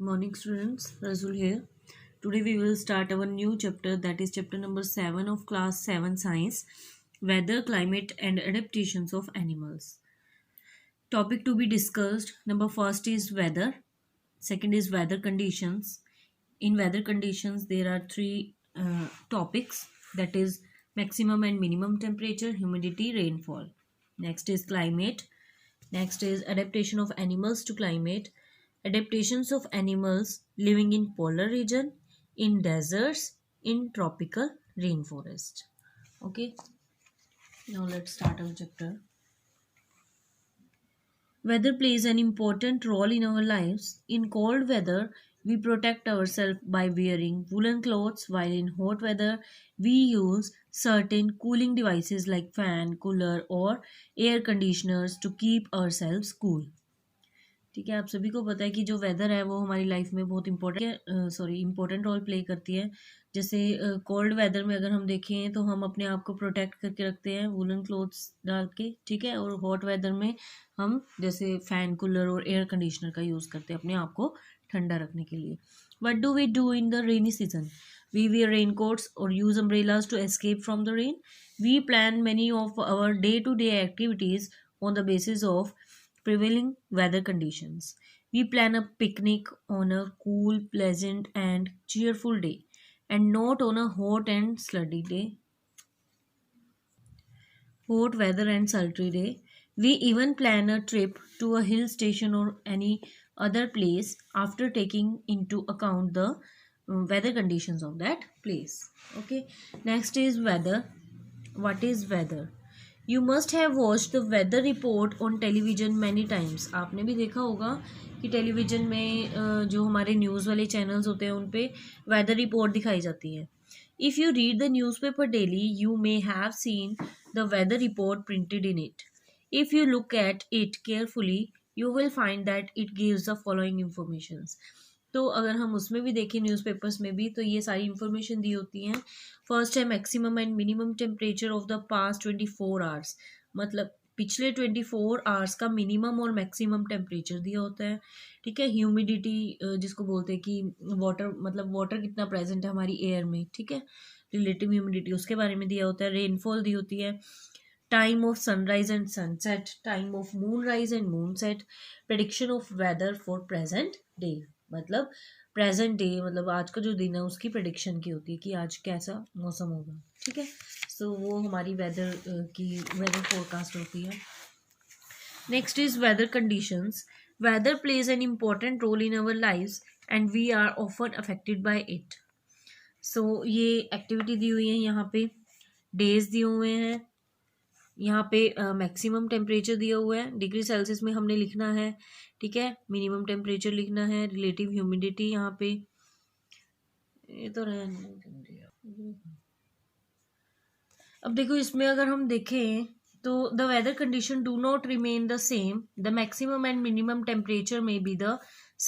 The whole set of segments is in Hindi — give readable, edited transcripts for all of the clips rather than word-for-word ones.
Morning students, Razul here. Today we will start our new chapter, that is chapter number 7 of class 7 science, weather, climate and adaptations of animals. Topic to be discussed, number first is weather, second is weather conditions. In weather conditions there are three topics, that is maximum and minimum temperature, humidity, rainfall. Next is climate. Next is adaptation of animals to climate, adaptations of animals living in polar region, in deserts, in tropical rainforest. Okay, now let's start our chapter. Weather plays an important role in our lives. In cold weather, we protect ourselves by wearing woolen clothes, while in hot weather, we use certain cooling devices like fan, cooler, or air conditioners to keep ourselves cool. ठीक है, आप सभी को पता है कि जो वेदर है वो हमारी लाइफ में बहुत इम्पोर्टेंट रोल प्ले करती है। जैसे कोल्ड वेदर में अगर हम देखें तो हम अपने आप को प्रोटेक्ट करके रखते हैं वुलन क्लोथ्स डाल के, ठीक है। और हॉट वेदर में हम जैसे फैन, कूलर और एयर कंडीशनर का यूज़ करते हैं अपने आप को ठंडा रखने के लिए। What do we do in the rainy season? We wear raincoats or use umbrellas to escape from the rain. We plan many of our day-to-day activities on the basis of prevailing weather conditions. We plan a picnic on a cool, pleasant, and cheerful day, and not on a hot and sludgy day. Hot weather and sultry day. We even plan a trip to a hill station or any other place after taking into account the weather conditions of that place. Okay, next is weather. What is weather? You must have watched the weather report on television many times. आपने भी देखा होगा कि टेलीविज़न में जो हमारे न्यूज़ वाले चैनल्स होते हैं उन पे वेदर रिपोर्ट दिखाई जाती है. If you read the newspaper daily, you may have seen the weather report printed in it. If you look at it carefully, you will find that it gives the following informations. तो अगर हम उसमें भी देखें न्यूज़पेपर्स में भी तो ये सारी इंफॉर्मेशन दी होती हैं. फर्स्ट है maximum and minimum temperature of the past 24 hours, मतलब पिछले 24 आवर्स का मिनिमम और मैक्सिमम टेम्परेचर दिया होता है, ठीक है. ह्यूमिडिटी जिसको बोलते हैं कि वाटर, मतलब वाटर कितना प्रेजेंट है हमारी एयर में, ठीक है. रिलेटिव ह्यूमिडिटी उसके बारे में दिया होता है. रेनफॉल दी होती है. Time of sunrise and sunset, time of moon rise and moon set, prediction of weather for present day, मतलब प्रेजेंट डे मतलब आज का जो दिन है उसकी प्रेडिक्शन की होती है कि आज कैसा मौसम होगा, ठीक है. सो वो हमारी वेदर की वेदर फोरकास्ट होती है. Next is weather conditions. Weather plays an important role in our lives and we are often affected by it. So ये एक्टिविटी दी हुई है, यहाँ पे डेज दिए हुए हैं, यहाँ पे मैक्सिमम टेम्परेचर दिया हुआ है, डिग्री सेल्सियस में हमने लिखना है, ठीक है. मिनिमम टेम्परेचर लिखना है, रिलेटिव ह्यूमिडिटी यहाँ पे ये तो अब देखो इसमें अगर हम देखें तो the weather condition do not remain the same, the maximum and minimum temperature may be the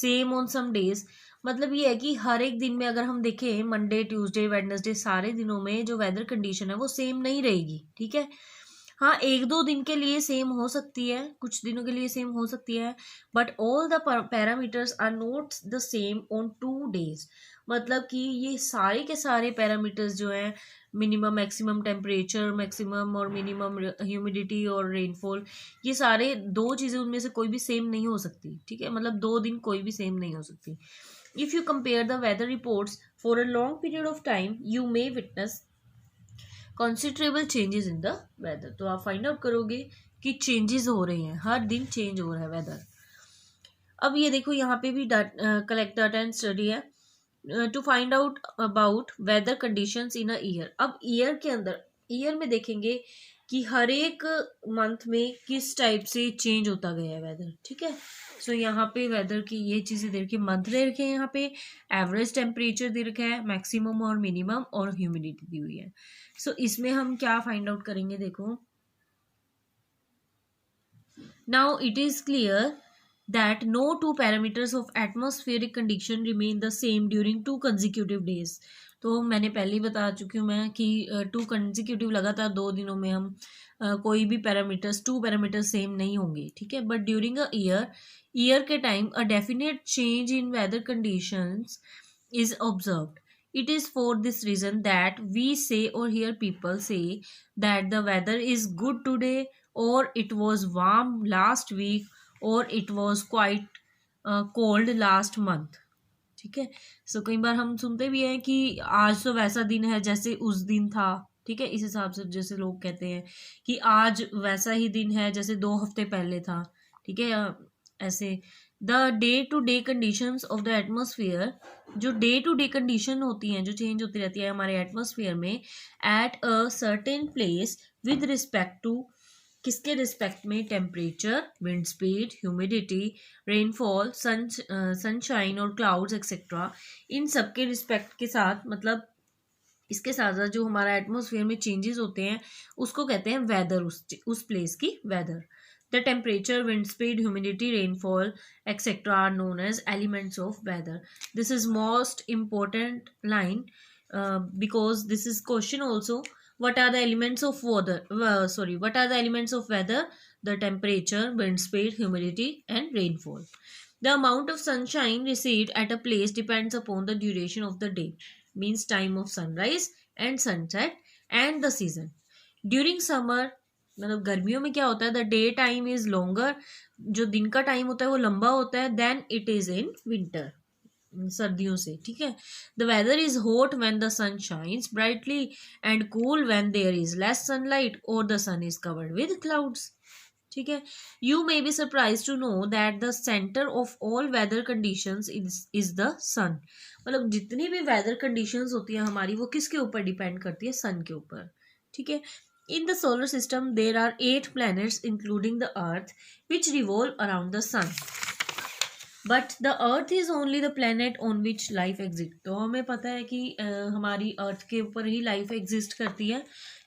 same on some days. मतलब ये है कि हर एक दिन में अगर हम देखें मंडे, ट्यूसडे, वेडनेसडे, सारे दिनों में जो वेदर कंडीशन है वो सेम नहीं रहेगी, ठीक है. हाँ, एक दो दिन के लिए सेम हो सकती है, कुछ दिनों के लिए सेम हो सकती है, but all the parameters are not the same on 2 days. मतलब कि ये सारे के सारे पैरामीटर्स जो हैं, मिनिमम, मैक्सिमम टेम्परेचर, मैक्सिमम और मिनिमम ह्यूमिडिटी और रेनफॉल, ये सारे दो चीज़ें उनमें से कोई भी सेम नहीं हो सकती, ठीक है. मतलब 2 दिन कोई भी सेम नहीं हो सकती. If you compare the weather reports for a long period of time you may witness considerable changes in the weather. तो आप फाइंड आउट करोगे कि चेंजेस हो रहे हैं, हर दिन चेंज हो रहा है वेदर. अब ये देखो यहाँ पे भी कलेक्ट डाटा एंड स्टडी है to find out about weather conditions in a year. अब ईयर के अंदर, ईयर में देखेंगे कि हर एक मंथ में किस टाइप से चेंज होता गया है वेदर, ठीक है. सो यहाँ पे वेदर की ये चीज़ें दे रखी है, मंथ दे रखे हैं, यहाँ पे एवरेज टेम्परेचर दे रखा है, मैक्सिमम और मिनिमम और ह्यूमिडिटी दी हुई है. सो इसमें हम क्या फाइंड आउट करेंगे, देखो now it is clear that no two parameters of atmospheric condition remain the same during 2 consecutive days. तो मैंने पहले ही बता चुकी हूँ मैं कि 2 कंसेक्यूटिव लगातार 2 दिनों में हम कोई भी पैरामीटर्स 2 पैरामीटर्स सेम नहीं होंगे, ठीक है। बट ड्यूरिंग अ ईयर के time a definite change in weather conditions is observed. It is for this reason that we say or hear people say that the weather is good today, or it was warm last week, or it was quite cold last month. ठीक है। सो कई बार हम सुनते भी हैं कि आज तो वैसा दिन है जैसे उस दिन था, ठीक है। इस हिसाब से जैसे लोग कहते हैं कि आज वैसा ही दिन है जैसे 2 हफ्ते पहले था, ठीक है। ऐसे the day to day conditions of the atmosphere, जो डे टू डे कंडीशन होती हैं, जो चेंज होती रहती है हमारे एटमोसफियर में at a certain place with respect to, किसके रिस्पेक्ट में, temperature, wind speed, humidity, rainfall, sunshine और क्लाउड्स एक्सेट्रा, इन सब के रिस्पेक्ट के साथ, मतलब इसके साथ साथ जो हमारा एटमोसफियर में चेंजेस होते हैं उसको कहते हैं वेदर, उस प्लेस की weather. The temperature, wind speed, humidity, rainfall etcetera are known as elements of weather. This is most important line because this is question also. What are the elements of weather? What are the elements of weather? The temperature, wind speed, humidity, and rainfall. The amount of sunshine received at a place depends upon the duration of the day, means time of sunrise and sunset, and the season. During summer, मतलब गर्मियों में क्या होता है, the day time is longer, जो दिन का टाइम होता है वो लंबा होता है, then it is in winter, सर्दियों से, ठीक है। The weather is hot when the sun shines brightly and cool when there is less sunlight और the sun is covered with clouds, ठीक है। You may be surprise to know that the centre of all weather conditions is the sun. मतलब जितनी भी वेदर कंडीशंस होती है हमारी, वो किसके ऊपर डिपेंड करती है, सन के ऊपर, ठीक है। In the solar system there are 8 planets including the earth which revolve around the sun, but the earth is only the planet on which life exist. तो हमें पता है कि हमारी अर्थ के ऊपर ही लाइफ एग्जिस्ट करती है,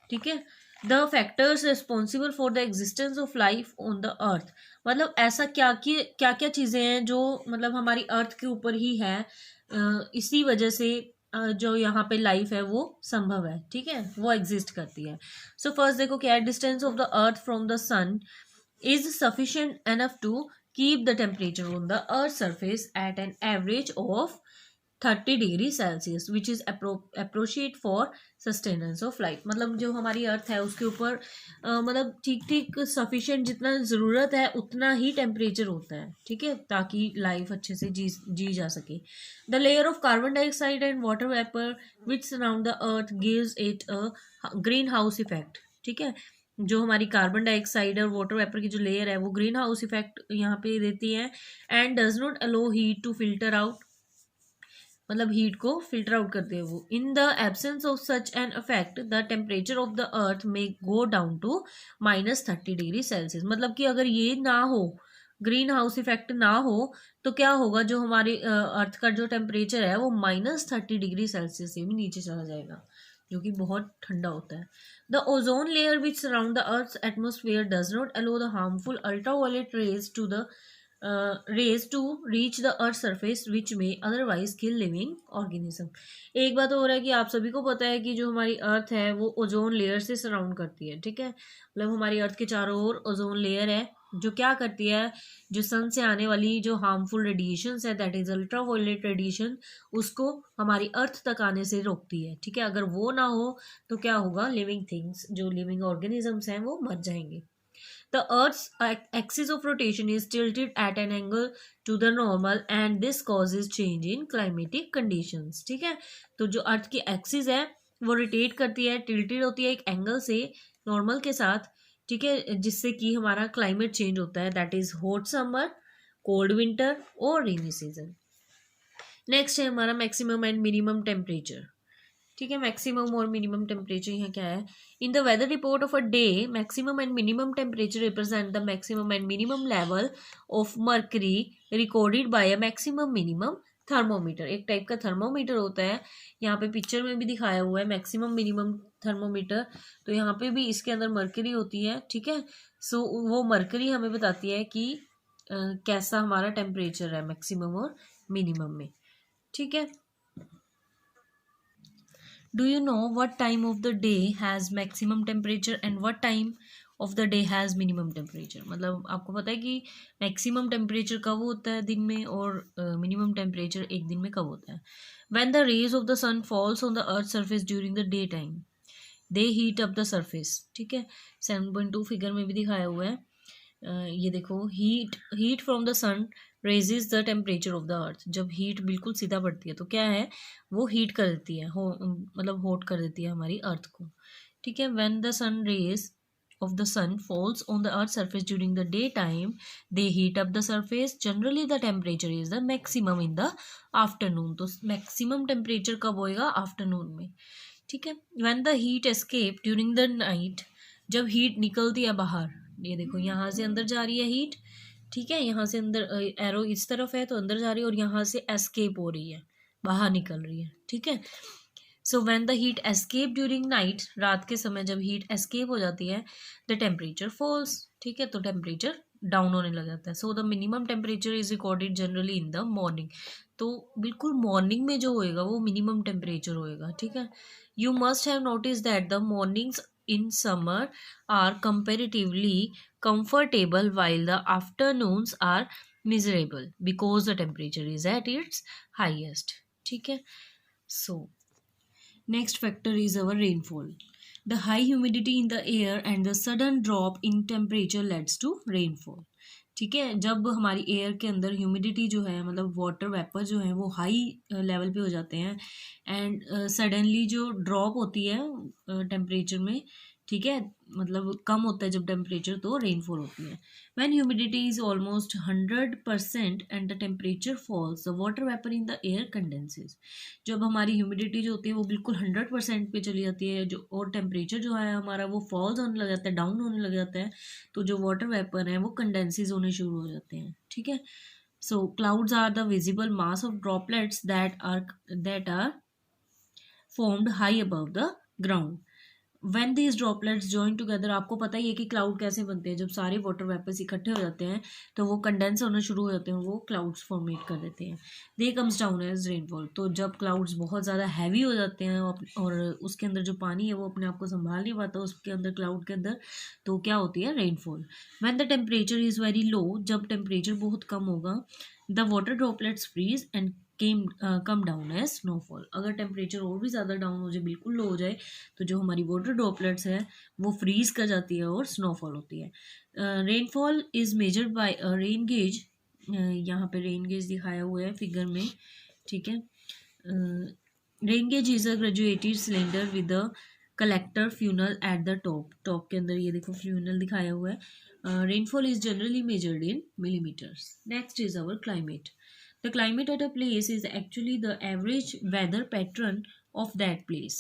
ठीक है। The factors responsible for the existence of life on the अर्थ, मतलब ऐसा क्या क्या चीज़ें हैं जो मतलब हमारी अर्थ के ऊपर ही है, इसी वजह से जो यहाँ पे लाइफ है वो संभव है, ठीक है, वो एग्जिस्ट करती है। सो फर्स्ट देखो क्या है, distance of the earth from the sun is sufficient enough to keep the temperature on the earth's surface at an average of 30 degree Celsius which is appropriate for sustenance of life। मतलब जो हमारी अर्थ है उसके ऊपर मतलब ठीक ठीक सफिशिएंट, जितना ज़रूरत है उतना ही टेम्परेचर होता है, ठीक है, ताकि लाइफ अच्छे से जी जा सके। The layer of carbon dioxide and water vapour which surround the earth gives it a green house effect, ठीक है। जो हमारी कार्बन डाइऑक्साइड और वाटर वेपर की जो लेयर है वो ग्रीन हाउस इफेक्ट यहाँ पे देती है, and does not allow heat to filter out, मतलब हीट को फिल्टर आउट करते हैं वो। In the absence of such an effect the temperature of the earth may go down to -30 degree Celsius. मतलब कि अगर ये ना हो, ग्रीन हाउस इफेक्ट ना हो, तो क्या होगा, जो हमारी अर्थ का जो टेम्परेचर है वो -30 डिग्री सेल्सियस से भी नीचे चला जाएगा, जो कि बहुत ठंडा होता है। The ozone layer which surround the earth's atmosphere does not allow the harmful ultraviolet rays to reach the earth surface which may otherwise kill living organism. एक बात हो रहा है कि आप सभी को पता है कि जो हमारी अर्थ है वो ओजोन लेयर से सराउंड करती है, ठीक है। मतलब हमारी अर्थ के चारों ओर ओजोन लेयर है जो क्या करती है, जो सन से आने वाली जो हार्मफुल रेडिएशंस है, दैट इज अल्ट्रावायलेट रेडिएशन, उसको हमारी अर्थ तक आने से रोकती है, ठीक है। अगर वो ना हो तो क्या होगा, लिविंग थिंग्स, जो लिविंग ऑर्गेनिजम्स हैं वो मर जाएंगे। The Earth's axis of rotation is tilted at an angle to the normal and this causes change in climatic conditions, ठीक है। तो जो अर्थ की एक्सिस है वो रोटेट करती है, टिल्टेड होती है एक एंगल से नॉर्मल के साथ, ठीक है, जिससे कि हमारा क्लाइमेट चेंज होता है, that is hot summer, cold winter और रेनी सीजन। नेक्स्ट है हमारा मैक्सिमम एंड मिनिमम टेम्परेचर, ठीक है। मैक्सिमम और मिनिमम टेम्परेचर यहाँ क्या है, in the weather report of a day maximum and minimum temperature represent the maximum and minimum level of mercury recorded by a maximum minimum thermometer. एक टाइप का थर्मोमीटर होता है, यहाँ पे पिक्चर में भी दिखाया हुआ है मैक्सिमम मिनिमम थर्मोमीटर, तो यहाँ पे भी इसके अंदर मर्करी होती है, ठीक है। सो वो मर्करी हमें बताती है कि कैसा हमारा टेम्परेचर है मैक्सिमम और मिनिमम में, ठीक है। Do you know what time of the day has maximum temperature and what time of the day has minimum temperature? मतलब आपको पता है कि मैक्सिमम टेम्परेचर कब होता है दिन में और मिनिमम टेम्परेचर एक दिन में कब होता है? When the rays of the sun falls on the earth surface during the day time they heat up the surface. ठीक है, 7.2 फिगर में भी दिखाया हुआ है। ये देखो, heat from the sun raises the temperature of the earth. जब हीट बिल्कुल सीधा पड़ती है तो क्या है, वो हीट कर देती है, मतलब हॉट कर देती है हमारी अर्थ को। ठीक है, when the sun rays of the sun falls on the earth's surface during the daytime they heat up the surface. Generally the temperature is the maximum in the afternoon. तो maximum temperature कब होएगा? आफ्टरनून में। ठीक है, when the heat escape during the night, जब हीट निकलती है बाहर, ये देखो यहाँ से अंदर जा रही है हीट। ठीक है, यहाँ से अंदर एरो इस तरफ है तो अंदर जा रही है, और यहाँ से एस्केप हो रही है, बाहर निकल रही है। ठीक है, so when the heat escape during night, रात के समय जब हीट एस्केप हो जाती है, द टेम्परेचर फॉल्स। ठीक है, तो टेम्परेचर डाउन होने लग जाता है। So the minimum temperature is recorded generally in the morning. तो बिल्कुल मॉर्निंग में जो होएगा वो मिनिमम टेम्परेचर होएगा। ठीक है, you must have notice that the mornings in summer are comparatively comfortable while the afternoons are miserable because the temperature is at its highest. ठीक है, so next factor is our rainfall. The high humidity in the air and the sudden drop in temperature leads to rainfall. ठीक है, जब हमारी एयर के अंदर ह्यूमिडिटी जो है, मतलब वाटर वेपर जो है, वो हाई लेवल पे हो जाते हैं, एंड सडनली जो ड्रॉप होती है टेम्परेचर में, ठीक है, मतलब कम होता है जब टेम्परेचर, तो रेनफॉल होती है। When humidity is almost 100% and the temperature falls the water vapour in the air condenses. जब हमारी ह्यूमिडिटी जो होती है वो बिल्कुल 100% पे चली जाती है, जो और टेम्परेचर जो है हमारा वो फॉल्स होने लग जाता है, डाउन होने लग जाता है, तो जो वाटर वेपर है वो कंडेंसेस होने शुरू हो जाते हैं। ठीक है, so clouds are the visible mass of droplets that are formed high above the ground. When these droplets join together, आपको पता ही है कि क्लाउड कैसे बनते हैं। जब सारे वाटर वेपर्स इकट्ठे हो जाते हैं तो वो कंडेंस होना शुरू हो जाते हैं, वो क्लाउड्स फॉर्मेट कर देते हैं। They comes down as rainfall. तो जब क्लाउड्स बहुत ज़्यादा हैवी हो जाते हैं और उसके अंदर जो पानी है वो अपने आप को संभाल नहीं पाता उसके अंदर, क्लाउड के अंदर, तो क्या होती है? Rainfall. When the temperature is very low, जब टेम्परेचर बहुत कम होगा, the water droplets freeze and come down as snowfall. अगर टेम्परेचर और भी ज़्यादा डाउन हो जाए, बिल्कुल लो हो जाए, तो जो हमारी वाटर ड्रॉपलेट्स है वो फ्रीज कर जाती है और स्नोफॉल होती है। Rainfall is measured by a rain gauge. यहाँ पे रेन गेज दिखाया हुआ है फिगर में। ठीक है, rain gauge is a graduated cylinder with a collector funnel at the top के अंदर ये देखो फ्यूनल दिखाया हुआ है। Rainfall is generally measured in millimetres. Next is our climate. The climate at a place is actually the average weather pattern of that place.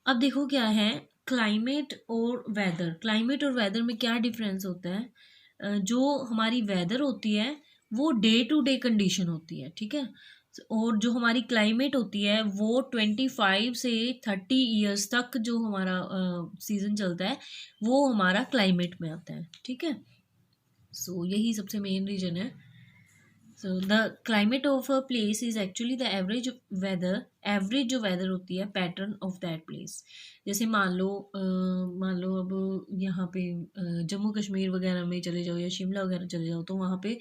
अब देखो क्या है क्लाइमेट और वेदर। क्लाइमेट और वेदर में क्या डिफरेंस होता है? जो हमारी वेदर होती है वो डे टू डे कंडीशन होती है। ठीक है, और जो हमारी क्लाइमेट होती है वो 25 से 30 ईयर्स तक जो हमारा सीजन चलता है वो हमारा क्लाइमेट में आता है। ठीक है, सो यही सबसे मेन रीजन है। So the climate of a place is actually the average जो weather होती है pattern of that place. जैसे मान लो अब यहाँ पे जम्मू कश्मीर वगैरह में चले जाओ या शिमला वगैरह चले जाओ, तो वहाँ पे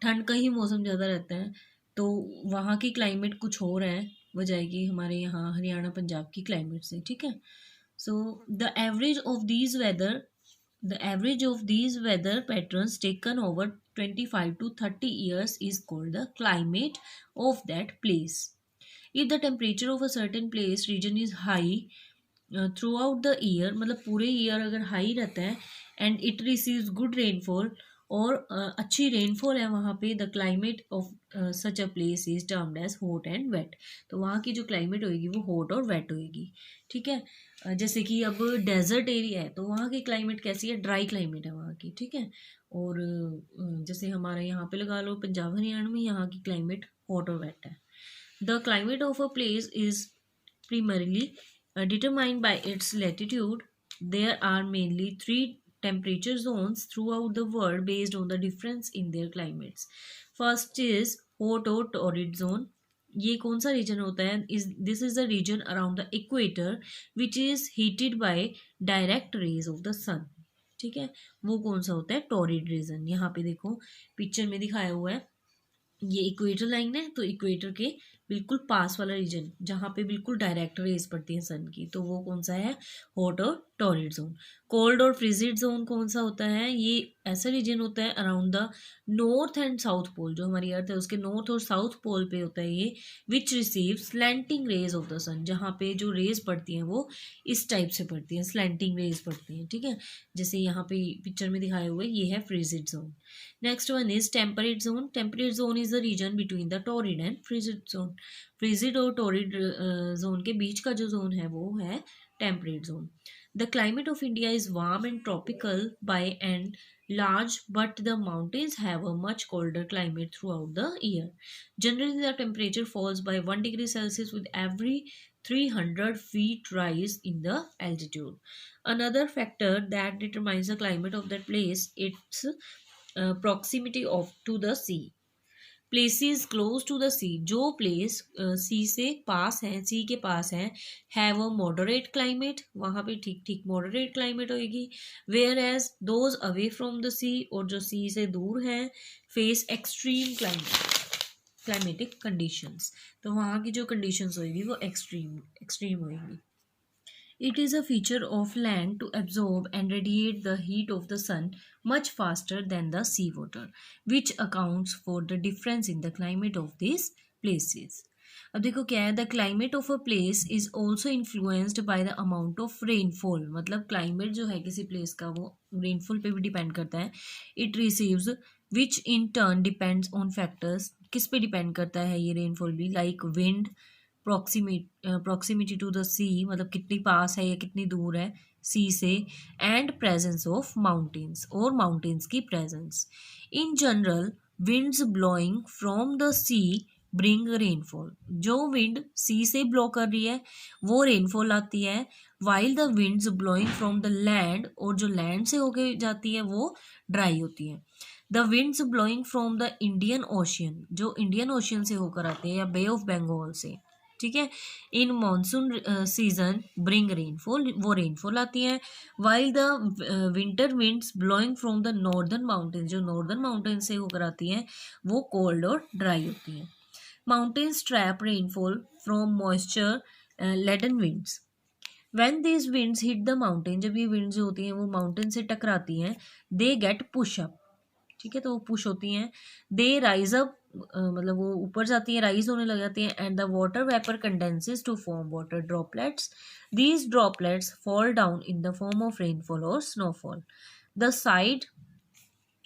ठंड का ही मौसम ज़्यादा रहता है, तो वहाँ की क्लाइमेट कुछ और है, वो जाएगी हमारे यहाँ हरियाणा पंजाब की क्लाइमेट से। ठीक है, so the average of these weather patterns taken over 25 to 30 years is called the climate of that place. If the temperature of a certain place region is high throughout the year, मतलब पूरे ईयर अगर हाई रहता है, and it receives good rainfall, और अच्छी रेनफॉल है वहाँ पे, the climate of such a place is termed as hot and wet. तो वहाँ की जो क्लाइमेट होएगी वो हॉट और वेट होएगी। ठीक है, जैसे कि अब डेजर्ट एरिया है तो वहाँ की क्लाइमेट कैसी है? ड्राई क्लाइमेट है वहाँ की। ठीक है, और जैसे हमारे यहाँ पे लगा लो पंजाब हरियाणा में, यहाँ की क्लाइमेट हॉट और वेट है। The climate of a place is primarily determined by its latitude. There are mainly three temperature zones throughout the world based on the difference in their climates. First is hot or torrid zone. ये कौन सा रीजन होता है? Is this is the region around the equator which is heated by direct rays of the sun. ठीक है, वो कौन सा होता है? Torrid region. यहाँ पे देखो पिक्चर में दिखाया हुआ है, ये इक्वेटर लाइन है, तो इक्वेटर के बिल्कुल पास वाला रीजन जहाँ पे बिल्कुल डायरेक्ट रेज पड़ती है सन की, तो वो कौन सा है? हॉट और टॉरिड जोन। कोल्ड और फ्रिजिड जोन कौन सा होता है? ये ऐसा रीजन होता है around the north and south pole, जो हमारी अर्थ है उसके नॉर्थ और साउथ पोल पे होता है ये, which receive slanting rays of the sun, जहाँ पे जो रेज पड़ती हैं वो इस टाइप से पड़ती हैं, स्लैंटिंग रेज पड़ती हैं। ठीक है, जैसे यहाँ पे पिक्चर में दिखाए हुए ये है frigid zone. Next one is temperate zone. Temperate zone is the region between the torrid and frigid zone. Frigid और torrid zone के बीच का जो zone है वो है temperate zone. The climate of India is warm and tropical by and large, but the mountains have a much colder climate throughout the year. Generally, the temperature falls by 1 degree Celsius with every 300 feet rise in the altitude. Another factor that determines the climate of that place, its proximity of to the sea. Places close to the sea, जो place sea से पास है, sea के पास है, have a moderate climate, वहाँ पे ठीक ठीक moderate climate होगी, whereas those away from the sea और जो sea से दूर है face extreme climatic conditions, तो वहाँ की जो conditions होगी वो extreme होगी. It is a feature of land to absorb and radiate the heat of the sun much faster than the seawater, which accounts for the difference in the climate of these places. अब देखो क्या है, the climate of a place is also influenced by the amount of rainfall, मतलब क्लाइमेट जो है किसी प्लेस का वो रेनफॉल पे भी डिपेंड करता है. It receives which in turn depends on factors, किस पे डिपेंड करता है ये रेनफॉल भी, like wind, proximity to the sea, मतलब कितनी पास है या कितनी दूर है सी से, एंड प्रेजेंस ऑफ माउंटेन्स, और माउंटेन्स की presence. In general winds blowing from the sea bring rainfall, जो विंड सी से ब्लो कर रही है वो रेनफॉल आती है, while the winds blowing from the land, और जो लैंड से होके जाती है वो ड्राई होती है. The winds blowing from the Indian ocean, जो इंडियन ओशियन से होकर आते हैं या बे ऑफ बंगाल से, ठीक है, इन मानसून सीजन ब्रिंग रेनफॉल, वो रेनफॉल आती है. While the winter winds blowing from the northern mountain, जो नॉर्दर्न माउंटेन से होकर आती हैं वो कोल्ड और ड्राई होती हैं. Mountains trap rainfall from moisture laden winds. When these winds hit the mountain, जब ये विंड्स जो होती हैं वो माउंटेन से टकराती हैं, दे गेट पुश अप, ठीक है, तो वो पुश होती हैं. दे राइज अप, मतलब वो ऊपर जाती है, राइज होने लग जाती हैं. And the water vapour condenses to form water droplets. These droplets fall down in the form of rainfall और snowfall. The side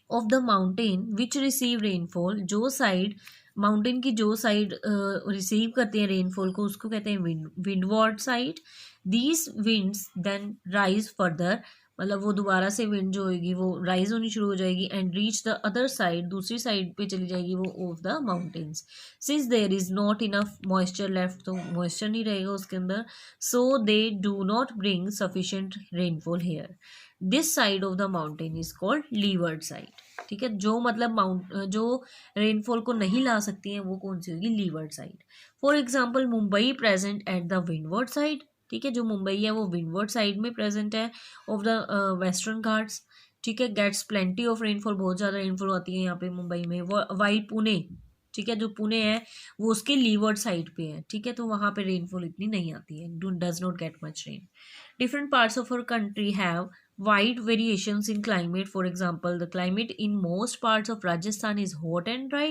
of the mountain which receive rainfall, जो साइड माउंटेन की जो साइड रिसीव करते हैं रेनफॉल को उसको कहते हैं windward side. These winds then rise further, मतलब वो दोबारा से विंड जो होगी वो राइज होनी शुरू हो जाएगी, and reach the other side, दूसरी साइड पे चली जाएगी वो of the mountains. Since there is not enough moisture left, तो मॉइस्चर नहीं रहेगा उसके अंदर, so they do not bring sufficient rainfall here. This side of the mountain is called leeward side. ठीक है, जो मतलब जो रेनफॉल को नहीं ला सकती हैं वो कौन सी होगी? Levered side. For example Mumbai present at the windward side, ठीक है, जो मुंबई है वो विंडवर्ड साइड में प्रेजेंट है ऑफ द वेस्टर्न घाट्स. ठीक है, गेट्स प्लेंटी ऑफ रेनफॉल, बहुत ज़्यादा रेनफॉल आती है यहाँ पे मुंबई में. वाइल पुणे, ठीक है, जो पुणे है वो उसके लीवर्ड साइड पे है, ठीक है, तो वहाँ पे रेनफॉल इतनी नहीं आती है, does not get much rain. Different parts of our country have wide variations in climate. For example, the climate in most parts of Rajasthan is hot and dry,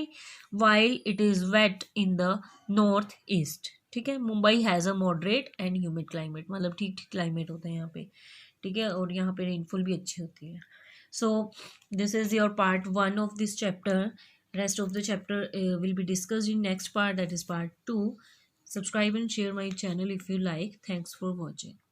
while it is wet in the northeast. ठीक है, Mumbai has a moderate and humid climate, मतलब ठीक ठीक क्लाइमेट होता है यहाँ पे, ठीक है, और यहाँ पे रेनफॉल भी अच्छी होती है. So this is your part 1 of this chapter. Rest of the chapter will be discussed in next part, that is part 2. Subscribe and share my channel if you like. Thanks for watching.